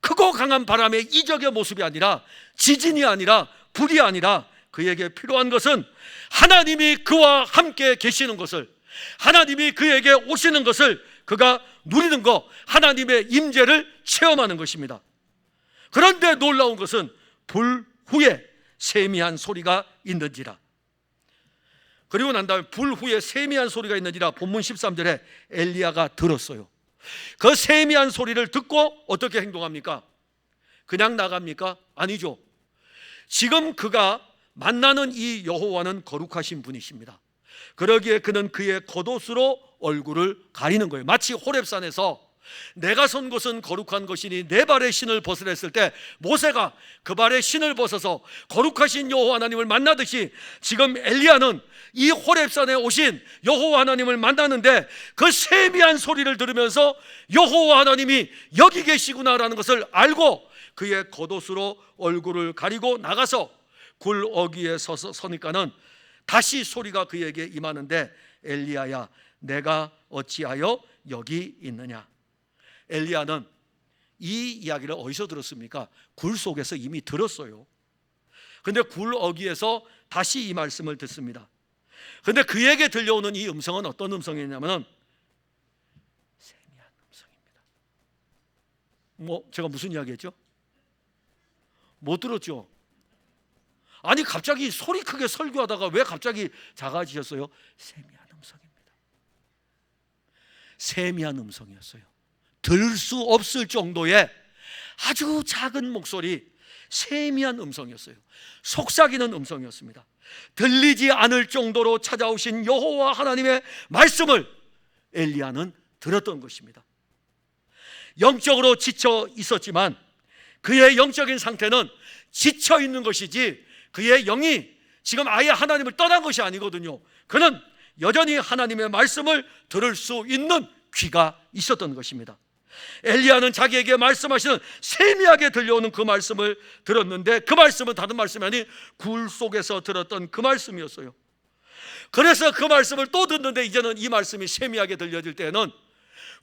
크고 강한 바람의 이적의 모습이 아니라, 지진이 아니라, 불이 아니라, 그에게 필요한 것은 하나님이 그와 함께 계시는 것을, 하나님이 그에게 오시는 것을 그가 누리는 것, 하나님의 임재를 체험하는 것입니다. 그런데 놀라운 것은 불 후에 세미한 소리가 있는지라. 그리고 난 다음에 불 후에 세미한 소리가 있는지라 본문 13절에 엘리야가 들었어요. 그 세미한 소리를 듣고 어떻게 행동합니까? 그냥 나갑니까? 아니죠. 지금 그가 만나는 이 여호와는 거룩하신 분이십니다. 그러기에 그는 그의 겉옷으로 얼굴을 가리는 거예요. 마치 호렙산에서 내가 선 곳은 거룩한 것이니 내 발의 신을 벗으라 했을 때 모세가 그 발의 신을 벗어서 거룩하신 여호와 하나님을 만나듯이, 지금 엘리야는 이 호렙산에 오신 여호와 하나님을 만나는데 그 세미한 소리를 들으면서 여호와 하나님이 여기 계시구나라는 것을 알고 그의 겉옷으로 얼굴을 가리고 나가서 굴 어귀에 서니까는 다시 소리가 그에게 임하는데, 엘리야야 내가 어찌하여 여기 있느냐. 엘리야는 이 이야기를 어디서 들었습니까? 굴 속에서 이미 들었어요. 그런데 굴 어귀에서 다시 이 말씀을 듣습니다. 그런데 그에게 들려오는 이 음성은 어떤 음성이냐면 세미한 음성입니다. 제가 무슨 이야기 했죠? 못 들었죠? 아니 갑자기 소리 크게 설교하다가 왜 갑자기 작아지셨어요? 세미한 음성입니다. 세미한 음성이었어요. 들을 수 없을 정도의 아주 작은 목소리, 세미한 음성이었어요. 속삭이는 음성이었습니다. 들리지 않을 정도로 찾아오신 여호와 하나님의 말씀을 엘리야는 들었던 것입니다. 영적으로 지쳐 있었지만 그의 영적인 상태는 지쳐 있는 것이지 그의 영이 지금 아예 하나님을 떠난 것이 아니거든요. 그는 여전히 하나님의 말씀을 들을 수 있는 귀가 있었던 것입니다. 엘리야는 자기에게 말씀하시는 세미하게 들려오는 그 말씀을 들었는데, 그 말씀은 다른 말씀이 아닌 굴 속에서 들었던 그 말씀이었어요. 그래서 그 말씀을 또 듣는데 이제는 이 말씀이 세미하게 들려질 때는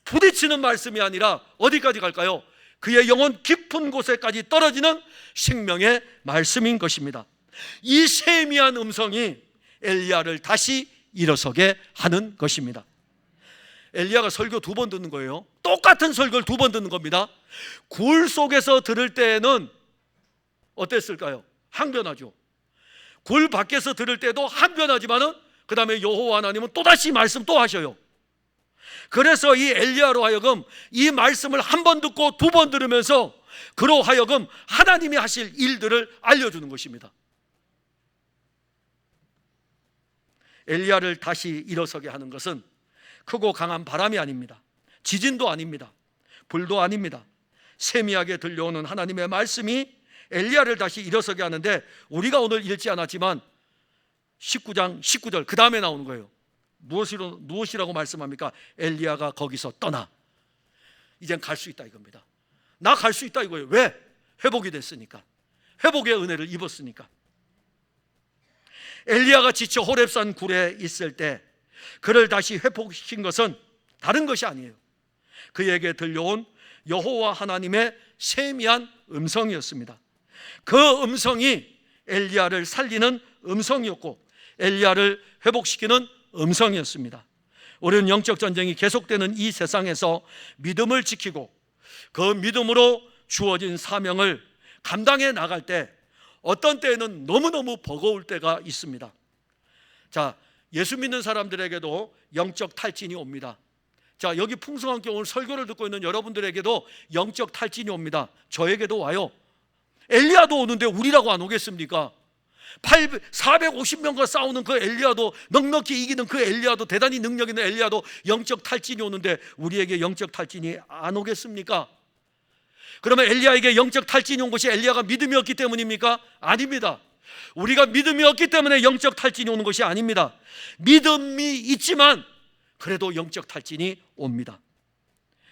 부딪히는 말씀이 아니라 어디까지 갈까요? 그의 영혼 깊은 곳에까지 떨어지는 생명의 말씀인 것입니다. 이 세미한 음성이 엘리야를 다시 일어서게 하는 것입니다. 엘리야가 설교 2번 듣는 거예요. 똑같은 설교를 2번 듣는 겁니다. 굴 속에서 들을 때에는 어땠을까요? 항변하죠. 굴 밖에서 들을 때도 항변하지만은 그 다음에 여호와 하나님은 또다시 말씀 또 하셔요. 그래서 이 엘리야로 하여금 이 말씀을 1번 듣고 2번 들으면서 그로 하여금 하나님이 하실 일들을 알려주는 것입니다. 엘리야를 다시 일어서게 하는 것은 크고 강한 바람이 아닙니다. 지진도 아닙니다. 불도 아닙니다. 세미하게 들려오는 하나님의 말씀이 엘리야를 다시 일어서게 하는데, 우리가 오늘 읽지 않았지만 19장 19절 그 다음에 나오는 거예요. 무엇이라고 말씀합니까? 엘리야가 거기서 떠나 이젠 갈 수 있다 이겁니다. 나 갈 수 있다 이거예요. 왜? 회복이 됐으니까. 회복의 은혜를 입었으니까. 엘리야가 지쳐 호렙산 굴에 있을 때 그를 다시 회복시킨 것은 다른 것이 아니에요. 그에게 들려온 여호와 하나님의 세미한 음성이었습니다. 그 음성이 엘리야를 살리는 음성이었고 엘리야를 회복시키는 음성이었습니다. 우리는 영적 전쟁이 계속되는 이 세상에서 믿음을 지키고 그 믿음으로 주어진 사명을 감당해 나갈 때 어떤 때에는 너무너무 버거울 때가 있습니다. 자, 예수 믿는 사람들에게도 영적 탈진이 옵니다. 자, 여기 풍성함께 오늘 설교를 듣고 있는 여러분들에게도 영적 탈진이 옵니다. 저에게도 와요. 엘리야도 오는데 우리라고 안 오겠습니까? 450명과 싸우는 그 엘리야도, 넉넉히 이기는 그 엘리야도, 대단히 능력 있는 엘리야도 영적 탈진이 오는데 우리에게 영적 탈진이 안 오겠습니까? 그러면 엘리야에게 영적 탈진이 온 것이 엘리야가 믿음이 없기 때문입니까? 아닙니다. 우리가 믿음이 없기 때문에 영적 탈진이 오는 것이 아닙니다. 믿음이 있지만 그래도 영적 탈진이 옵니다.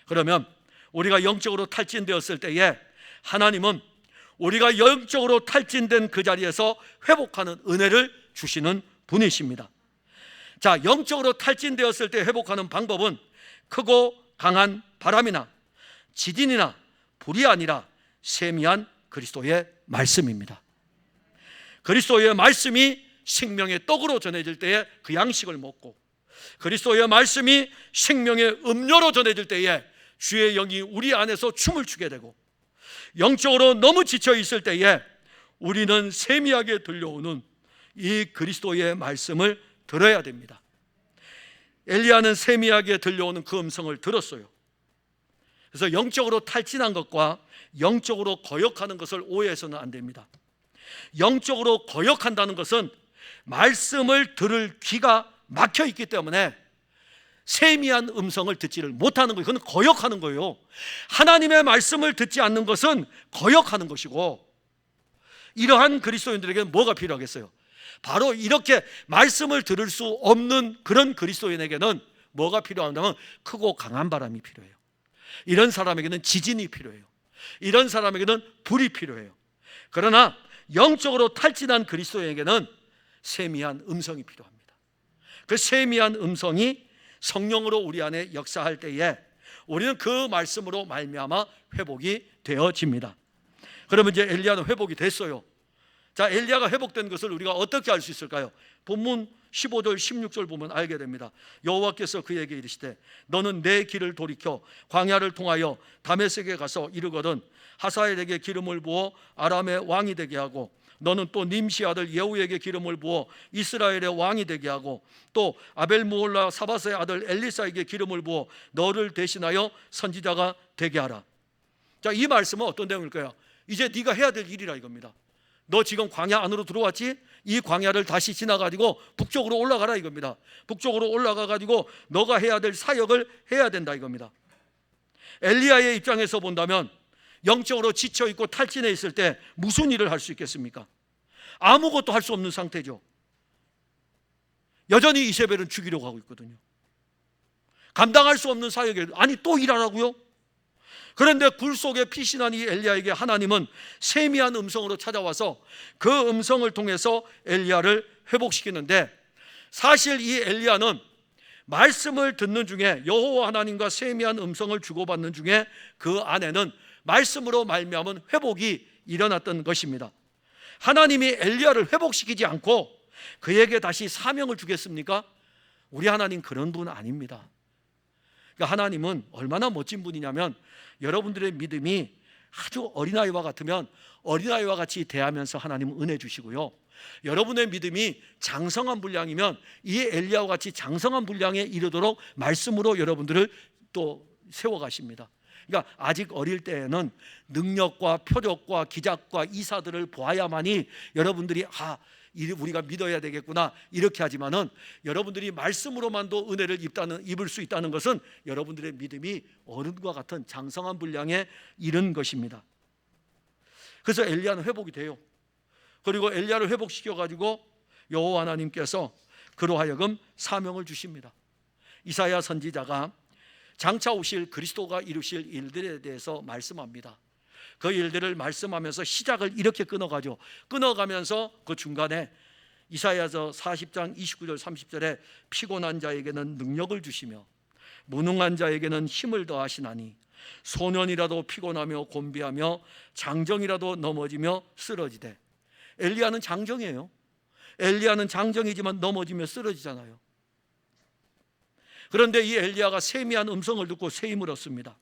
그러면 우리가 영적으로 탈진되었을 때에 하나님은 우리가 영적으로 탈진된 그 자리에서 회복하는 은혜를 주시는 분이십니다. 자, 영적으로 탈진되었을 때 회복하는 방법은 크고 강한 바람이나 지진이나 불이 아니라 세미한 그리스도의 말씀입니다. 그리스도의 말씀이 생명의 떡으로 전해질 때에 그 양식을 먹고, 그리스도의 말씀이 생명의 음료로 전해질 때에 주의 영이 우리 안에서 춤을 추게 되고, 영적으로 너무 지쳐 있을 때에 우리는 세미하게 들려오는 이 그리스도의 말씀을 들어야 됩니다. 엘리야는 세미하게 들려오는 그 음성을 들었어요. 그래서 영적으로 탈진한 것과 영적으로 거역하는 것을 오해해서는 안 됩니다. 영적으로 거역한다는 것은 말씀을 들을 귀가 막혀 있기 때문에 세미한 음성을 듣지를 못하는 거예요. 그건 거역하는 거예요. 하나님의 말씀을 듣지 않는 것은 거역하는 것이고, 이러한 그리스도인들에게는 뭐가 필요하겠어요? 바로 이렇게 말씀을 들을 수 없는 그런 그리스도인에게는 뭐가 필요하냐면 크고 강한 바람이 필요해요. 이런 사람에게는 지진이 필요해요. 이런 사람에게는 불이 필요해요. 그러나 영적으로 탈진한 그리스도인에게는 세미한 음성이 필요합니다. 그 세미한 음성이 성령으로 우리 안에 역사할 때에 우리는 그 말씀으로 말미암아 회복이 되어집니다. 그러면 이제 엘리야는 회복이 됐어요. 자, 엘리야가 회복된 것을 우리가 어떻게 알 수 있을까요? 본문 15절 16절 보면 알게 됩니다. 여호와께서 그에게 이르시되 너는 내 길을 돌이켜 광야를 통하여 다메섹에 가서 이르거든 하사엘에게 기름을 부어 아람의 왕이 되게 하고, 너는 또 님시 아들 예후에게 기름을 부어 이스라엘의 왕이 되게 하고, 또 아벨무올라 사바스의 아들 엘리사에게 기름을 부어 너를 대신하여 선지자가 되게 하라. 자, 이 말씀은 어떤 내용일까요? 이제 네가 해야 될 일이라 이겁니다. 너 지금 광야 안으로 들어왔지? 이 광야를 다시 지나가지고 북쪽으로 올라가라 이겁니다. 북쪽으로 올라가가지고 너가 해야 될 사역을 해야 된다 이겁니다. 엘리야의 입장에서 본다면 영적으로 지쳐있고 탈진해 있을 때 무슨 일을 할 수 있겠습니까? 아무것도 할 수 없는 상태죠. 여전히 이세벨은 죽이려고 하고 있거든요. 감당할 수 없는 사역에 아니 또 일하라고요? 그런데 굴 속에 피신한 이 엘리야에게 하나님은 세미한 음성으로 찾아와서 그 음성을 통해서 엘리야를 회복시키는데, 사실 이 엘리야는 말씀을 듣는 중에 여호와 하나님과 세미한 음성을 주고받는 중에 그 안에는 말씀으로 말미암은 회복이 일어났던 것입니다. 하나님이 엘리야를 회복시키지 않고 그에게 다시 사명을 주겠습니까? 우리 하나님 그런 분 아닙니다. 그러니까 하나님은 얼마나 멋진 분이냐면 여러분들의 믿음이 아주 어린아이와 같으면 어린아이와 같이 대하면서 하나님은 은혜 주시고요, 여러분의 믿음이 장성한 분량이면 이 엘리야와 같이 장성한 분량에 이르도록 말씀으로 여러분들을 또 세워가십니다. 그러니까 아직 어릴 때에는 능력과 표적과 기적과 이사들을 보아야만이 여러분들이 우리가 믿어야 되겠구나 이렇게 하지만은, 여러분들이 말씀으로만도 은혜를 입을 수 있다는 것은 여러분들의 믿음이 어른과 같은 장성한 분량에 이른 것입니다. 그래서 엘리야는 회복이 돼요. 그리고 엘리야를 회복시켜 가지고 여호와 하나님께서 그로 하여금 사명을 주십니다. 이사야 선지자가 장차 오실 그리스도가 이루실 일들에 대해서 말씀합니다. 그 일들을 말씀하면서 시작을 이렇게 끊어가면서 그 중간에 이사야서 40장 29절 30절에 피곤한 자에게는 능력을 주시며 무능한 자에게는 힘을 더하시나니 소년이라도 피곤하며 곤비하며 장정이라도 넘어지며 쓰러지되. 엘리야는 장정이에요. 엘리야는 장정이지만 넘어지며 쓰러지잖아요. 그런데 이 엘리야가 세미한 음성을 듣고 새 힘을 얻습니다.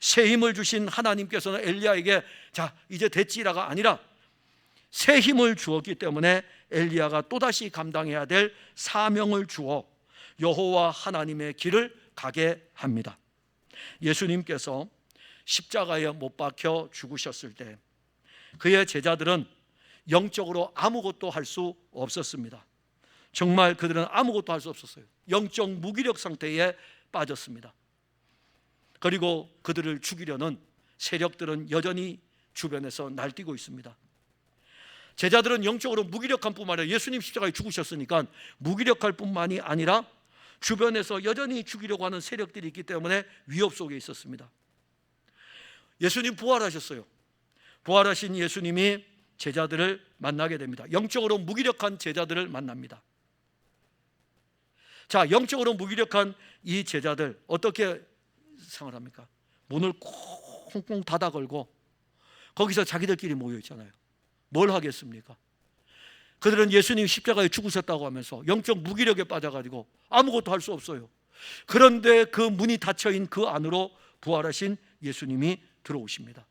새 힘을 주신 하나님께서는 엘리야에게 자 이제 됐지라가 아니라 새 힘을 주었기 때문에 엘리야가 또다시 감당해야 될 사명을 주어 여호와 하나님의 길을 가게 합니다. 예수님께서 십자가에 못 박혀 죽으셨을 때 그의 제자들은 영적으로 아무것도 할 수 없었습니다. 정말 그들은 아무것도 할 수 없었어요. 영적 무기력 상태에 빠졌습니다. 그리고 그들을 죽이려는 세력들은 여전히 주변에서 날뛰고 있습니다. 제자들은 영적으로 무기력한 뿐만 아니라 예수님 십자가에 죽으셨으니까 무기력할 뿐만이 아니라 주변에서 여전히 죽이려고 하는 세력들이 있기 때문에 위협 속에 있었습니다. 예수님 부활하셨어요. 부활하신 예수님이 제자들을 만나게 됩니다. 영적으로 무기력한 제자들을 만납니다. 자, 영적으로 무기력한 이 제자들 어떻게 생활합니까? 문을 콩콩 닫아 걸고 거기서 자기들끼리 모여 있잖아요. 뭘 하겠습니까? 그들은 예수님 십자가에 죽으셨다고 하면서 영적 무기력에 빠져가지고 아무것도 할 수 없어요. 그런데 그 문이 닫혀있는 그 안으로 부활하신 예수님이 들어오십니다.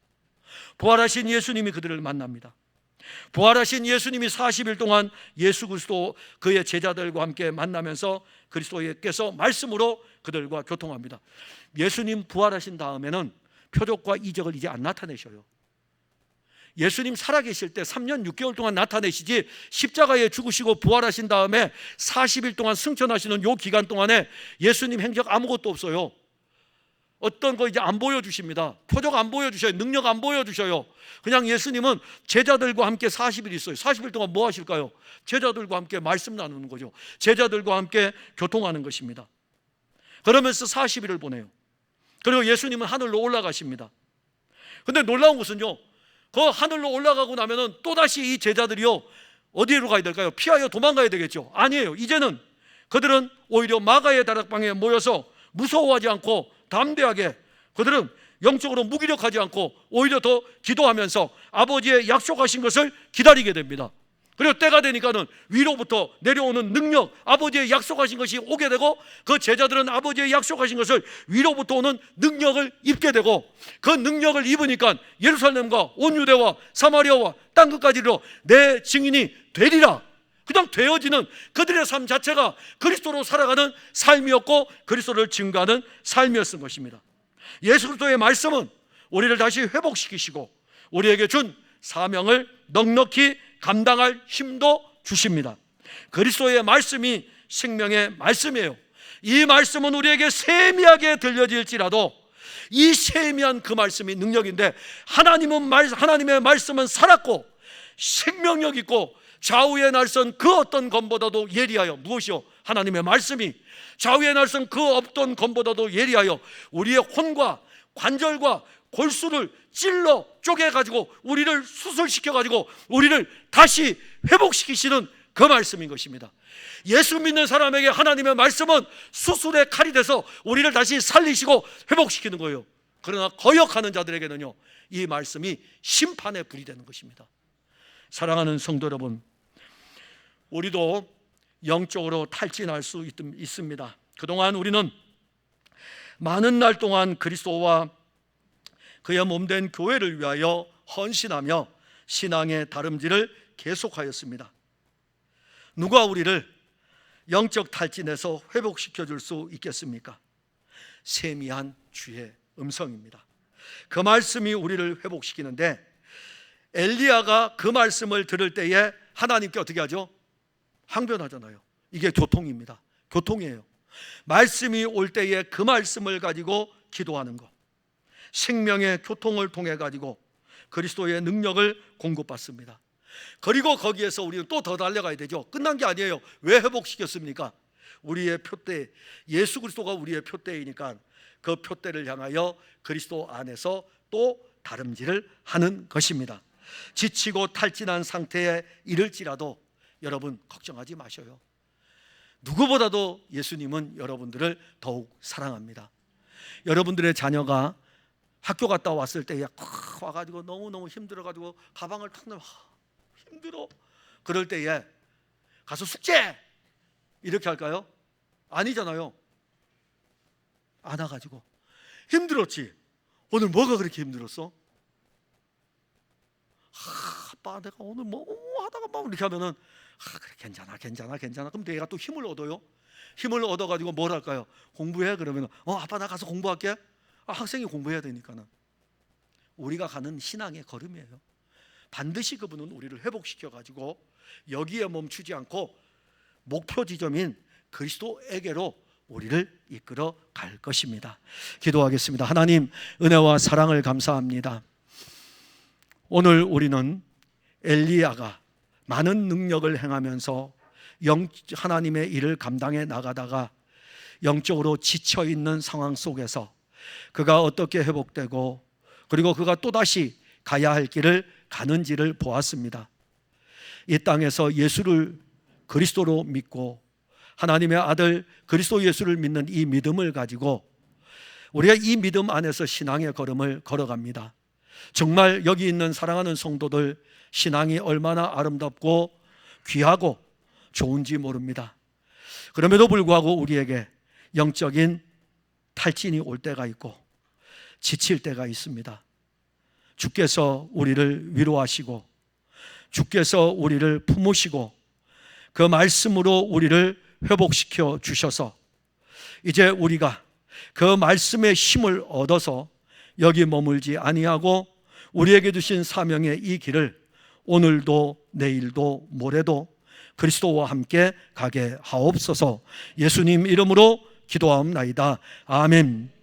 부활하신 예수님이 그들을 만납니다. 부활하신 예수님이 40일 동안 예수 그리스도 그의 제자들과 함께 만나면서 그리스도께서 말씀으로 그들과 교통합니다. 예수님 부활하신 다음에는 표적과 이적을 이제 안 나타내셔요. 예수님 살아계실 때 3년 6개월 동안 나타내시지, 십자가에 죽으시고 부활하신 다음에 40일 동안 승천하시는 요 기간 동안에 예수님 행적 아무것도 없어요. 어떤 거 이제 안 보여주십니다. 표적 안 보여주셔요. 능력 안 보여주셔요. 그냥 예수님은 제자들과 함께 40일 있어요. 40일 동안 뭐 하실까요? 제자들과 함께 말씀 나누는 거죠. 제자들과 함께 교통하는 것입니다. 그러면서 40일을 보내요. 그리고 예수님은 하늘로 올라가십니다. 근데 놀라운 것은요, 그 하늘로 올라가고 나면은 또다시 이 제자들이요 어디로 가야 될까요? 피하여 도망가야 되겠죠. 아니에요. 이제는 그들은 오히려 마가의 다락방에 모여서 무서워하지 않고 담대하게, 그들은 영적으로 무기력하지 않고 오히려 더 기도하면서 아버지의 약속하신 것을 기다리게 됩니다. 그리고 때가 되니까는 위로부터 내려오는 능력, 아버지의 약속하신 것이 오게 되고, 그 제자들은 아버지의 약속하신 것을 위로부터 오는 능력을 입게 되고, 그 능력을 입으니까 예루살렘과 온 유대와 사마리아와 땅끝까지로 내 증인이 되리라. 그냥 되어지는 그들의 삶 자체가 그리스도로 살아가는 삶이었고 그리스도를 증거하는 삶이었던 것입니다. 예수 그리스도의 말씀은 우리를 다시 회복시키시고 우리에게 준 사명을 넉넉히 감당할 힘도 주십니다. 그리스도의 말씀이 생명의 말씀이에요. 이 말씀은 우리에게 세미하게 들려질지라도 이 세미한 그 말씀이 능력인데, 하나님의 말씀은 살았고 생명력 있고 좌우의 날선 그 어떤 검보다도 예리하여, 무엇이요? 하나님의 말씀이 좌우의 날선 그 어떤 검보다도 예리하여 우리의 혼과 관절과 골수를 찔러 쪼개가지고 우리를 수술시켜가지고 우리를 다시 회복시키시는 그 말씀인 것입니다. 예수 믿는 사람에게 하나님의 말씀은 수술의 칼이 돼서 우리를 다시 살리시고 회복시키는 거예요. 그러나 거역하는 자들에게는요, 이 말씀이 심판의 불이 되는 것입니다. 사랑하는 성도 여러분, 우리도 영적으로 탈진할 수 있습니다. 그동안 우리는 많은 날 동안 그리스도와 그의 몸된 교회를 위하여 헌신하며 신앙의 다름질을 계속하였습니다. 누가 우리를 영적 탈진에서 회복시켜 줄 수 있겠습니까? 세미한 주의 음성입니다. 그 말씀이 우리를 회복시키는데, 엘리야가 그 말씀을 들을 때에 하나님께 어떻게 하죠? 항변하잖아요. 이게 교통입니다. 교통이에요. 말씀이 올 때에 그 말씀을 가지고 기도하는 것, 생명의 교통을 통해 가지고 그리스도의 능력을 공급받습니다. 그리고 거기에서 우리는 또 더 달려가야 되죠. 끝난 게 아니에요. 왜 회복시켰습니까? 우리의 표대, 예수 그리스도가 우리의 표대이니까 그 표대를 향하여 그리스도 안에서 또 다름질을 하는 것입니다. 지치고 탈진한 상태에 이를지라도 여러분 걱정하지 마셔요. 누구보다도 예수님은 여러분들을 더욱 사랑합니다. 여러분들의 자녀가 학교 갔다 왔을 때에 와가지고 너무너무 힘들어가지고 가방을 탁 넣으면 힘들어, 그럴 때에 가서 숙제 이렇게 할까요? 아니잖아요. 안아가지고 힘들었지? 오늘 뭐가 그렇게 힘들었어? 아빠 내가 오늘 뭐 하다가 막 이렇게 하면은 그래 괜찮아. 그럼 내가 또 힘을 얻어요. 힘을 얻어가지고 뭘 할까요? 공부해. 그러면 아빠 나 가서 공부할게. 학생이 공부해야 되니까는. 우리가 가는 신앙의 걸음이에요. 반드시 그분은 우리를 회복시켜가지고 여기에 멈추지 않고 목표 지점인 그리스도에게로 우리를 이끌어 갈 것입니다. 기도하겠습니다. 하나님, 은혜와 사랑을 감사합니다. 오늘 우리는 엘리야가 많은 능력을 행하면서 하나님의 일을 감당해 나가다가 영적으로 지쳐있는 상황 속에서 그가 어떻게 회복되고 그리고 그가 또다시 가야 할 길을 가는지를 보았습니다. 이 땅에서 예수를 그리스도로 믿고 하나님의 아들 그리스도 예수를 믿는 이 믿음을 가지고 우리가 이 믿음 안에서 신앙의 걸음을 걸어갑니다. 정말 여기 있는 사랑하는 성도들, 신앙이 얼마나 아름답고 귀하고 좋은지 모릅니다. 그럼에도 불구하고 우리에게 영적인 탈진이 올 때가 있고 지칠 때가 있습니다. 주께서 우리를 위로하시고 주께서 우리를 품으시고 그 말씀으로 우리를 회복시켜 주셔서 이제 우리가 그 말씀의 힘을 얻어서 여기 머물지 아니하고 우리에게 주신 사명의 이 길을 오늘도 내일도 모레도 그리스도와 함께 가게 하옵소서. 예수님 이름으로 기도하옵나이다. 아멘.